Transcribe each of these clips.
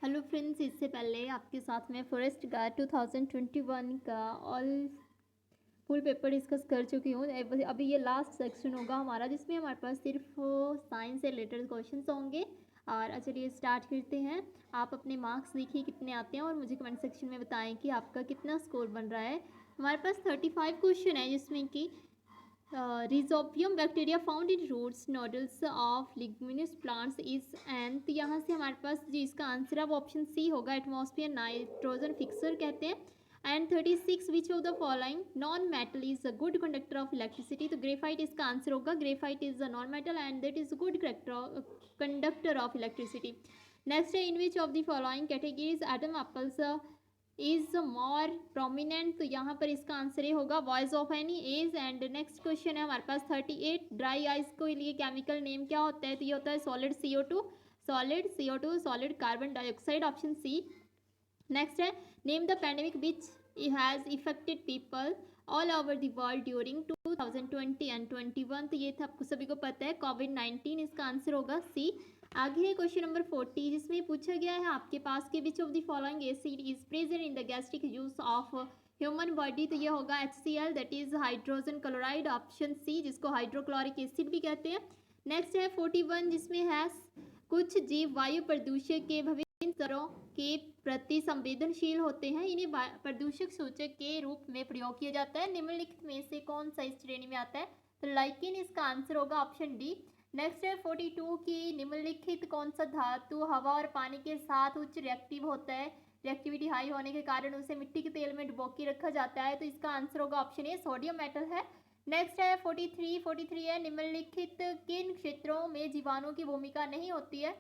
Hello friends, इससे पहले आपके साथ में फॉरेस्ट गार्ड 2021 का ऑल फुल पेपर डिस्कस कर चुकी हूँ। अभी ये लास्ट सेक्शन होगा हमारा, जिसमें हमारे पास सिर्फ साइंस से रिलेटेड क्वेश्चंस होंगे। और चलिए स्टार्ट करते हैं। आप अपने मार्क्स देखिए कितने आते हैं और मुझे कमेंट सेक्शन में बताएं कि आपका कितना स्कोर बन रहा है। हमारे पास 35 क्वेश्चन है, जिसमें कि rhizobium bacteria found in roots nodules of leguminous plants is an. तो यहाँ से हमारे पास जो इसका आंसर है वो ऑप्शन सी होगा, एटमॉस्फेयर नाइट्रोजन फिक्सर कहते हैं। And 36 which of the following non metal is a good conductor of electricity. तो ग्रेफाइट इसका आंसर होगा। Graphite is a non metal and that is good conductor of electricity. Next है, in which of the following categories atom apples is more prominent. तो यहाँ पर इसका answer ये होगा voice of any age. And next question है हमारे पास 38, dry ice को लिए केमिकल नेम क्या होता है। तो ये होता है solid CO2, solid CO2, solid carbon dioxide, option C. Next है, name the pandemic which has affected people all over the world during 2020 and 21। तो ये था, आपको सभी को पता है, कोविड-19 इसका आंसर होगा सी। आगे है क्वेश्चन नंबर 40, जिसमें पूछा गया है आपके पास के which of the following acid is present in the gastric juice of human body. तो ये होगा HCl, that is hydrogen chloride, option C, जिसको हाइड्रोक्लोरिक एसिड भी कहते हैं। नेक्स्ट है 41, जिसमें है कुछ जीव वायु प्रदूषक के विभिन्न स्तरों के प्रति संवेदनशील होते हैं, इन्हें प्रदूषक सूचक के रूप में प्रयोग किया जाता है। निम्नलिखित में से कौन सा इस श्रेणी में आता है। तो लाइकिन इसका आंसर होगा ऑप्शन डी। नेक्स्ट है 42 की निम्नलिखित कौन सा धातु हवा और पानी के साथ उच्च रिएक्टिव होता है। रिएक्टिविटी हाई होने के कारण उसे मिट्टी के तेल में डुबो के रखा जाता है। तो इसका आंसर होगा ऑप्शन ए, सोडियम मेटल है। नेक्स्ट है 43 है, निम्नलिखित किन क्षेत्रों में जीवाणु की भूमिका नहीं होती है।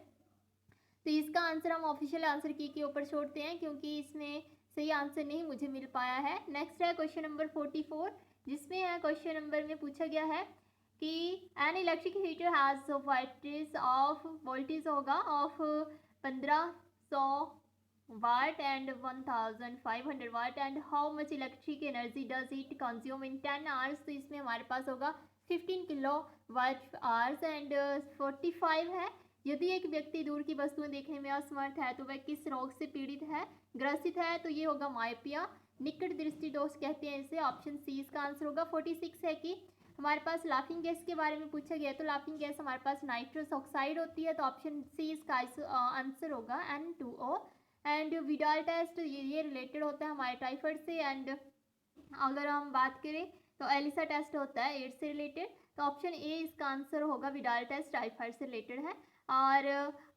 तो इसका आंसर हम ऑफिशियल आंसर की के ऊपर छोड़ते हैं, क्योंकि इसमें सही आंसर नहीं मुझे मिल पाया है। नेक्स्ट है क्वेश्चन नंबर 44, जिसमें है क्वेश्चन नंबर में पूछा गया है कि an electric heater has voltage होगा of 1500 watt and 1500 watt and how much electric energy does it consume in 10 hours. तो इसमें हमारे पास होगा 15 किलो वाट आवर्स। एंड 45 है, यदि एक व्यक्ति दूर की वस्तुएं देखने में असमर्थ है तो वह किस रोग से पीड़ित है, ग्रसित है। तो ये होगा मायोपिया, निकट दृष्टि दोष कहते हैं इसे, ऑप्शन सी इसका आंसर होगा। 46 है कि हमारे पास लाफिंग गैस के बारे में पूछा गया है। तो लाफिंग गैस हमारे पास नाइट्रस ऑक्साइड होती है, तो ऑप्शन सी इसका आंसर होगा N2O। एंड विडाल टेस्ट ये रिलेटेड होता है हमारे टाइफाइड से। एंड अगर हम बात करें तो एलिसा टेस्ट होता है एड्स से रिलेटेड। तो ऑप्शन ए इसका आंसर होगा, विडाल टेस्ट टाइफाइड से रिलेटेड है। और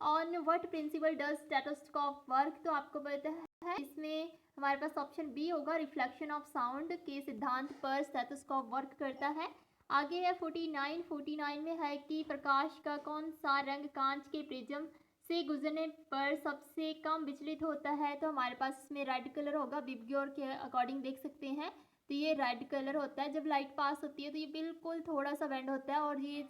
on what principle does stethoscope work. तो आपको पता है इसमें हमारे पास ऑप्शन बी होगा, रिफ्लेक्शन ऑफ साउंड के सिद्धांत पर स्टेथोस्कोप वर्क करता है। आगे है 49 में है कि प्रकाश का कौन सा रंग कांच के प्रिज्म से गुजरने पर सबसे कम विचलित होता है। तो हमारे पास इसमें रेड कलर होगा, विबग्योर के अकॉर्डिंग देख सकते हैं। तो ये रेड कलर होता है, जब लाइट पास होती है तो ये बिल्कुल थोड़ा सा बेंड होता है और ये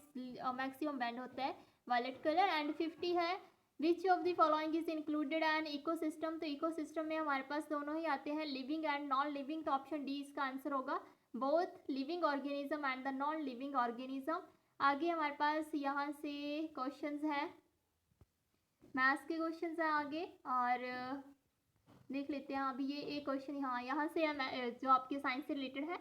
मैक्सिमम बेंड होता है, वायलेट कलर। एंड 50 है, विच of the following is included an ecosystem. तो इकोसिस्टम में हमारे पास दोनों ही आते हैं, लिविंग एंड नॉन लिविंग। तो ऑप्शन डी इसका आंसर होगा, both living organism and the non living organism. आगे हमारे पास यहाँ से क्वेश्चंस है, मैथ्स के क्वेश्चंस हैं आगे, और देख लेते हैं। अभी ये एक क्वेश्चन यहाँ से है, जो आपके साइंस से रिलेटेड है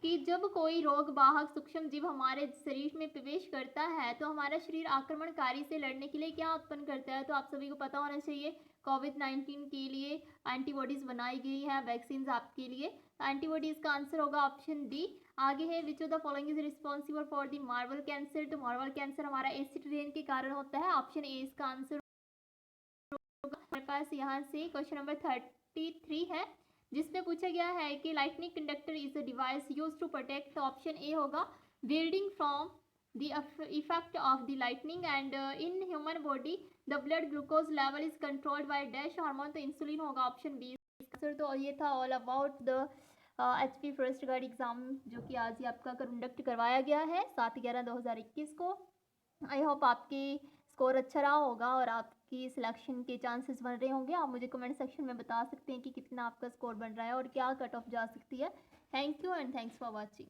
कि जब कोई रोग वाहक सूक्ष्म जीव हमारे शरीर में प्रवेश करता है तो हमारा शरीर आक्रमणकारी से लड़ने के लिए क्या उत्पन्न करता है। तो आप सभी को पता होना चाहिए, कोविड-19 के लिए एंटीबॉडीज बनाई गई हैं, वैक्सीन आपके लिए। एंटीबॉडीज का आंसर होगा ऑप्शन डी। आगे है, विच of the following is responsible for the marble cancer. तो मार्बल कैंसर हमारा एसिड रेन के कारण होता है, ऑप्शन ए इसका आंसर। हमारे पास यहाँ से क्वेश्चन नंबर 33 है, जिसमें पूछा गया है कि lightning conductor is a device used to protect. Option A होगा, shielding from the effect of the lightning. And in human body the blood glucose level is controlled by dash hormone. तो insulin होगा, option B answer. तो ये था all about the HP forest guard exam, जो कि आज ही आपका conduct करवाया गया है 7/11/2021 को। आई होप आपकी स्कोर अच्छा रहा होगा और आपकी सिलेक्शन के चांसेस बन रहे होंगे। आप मुझे कमेंट सेक्शन में बता सकते हैं कि कितना आपका स्कोर बन रहा है और क्या कट ऑफ जा सकती है। Thank you and thanks for watching.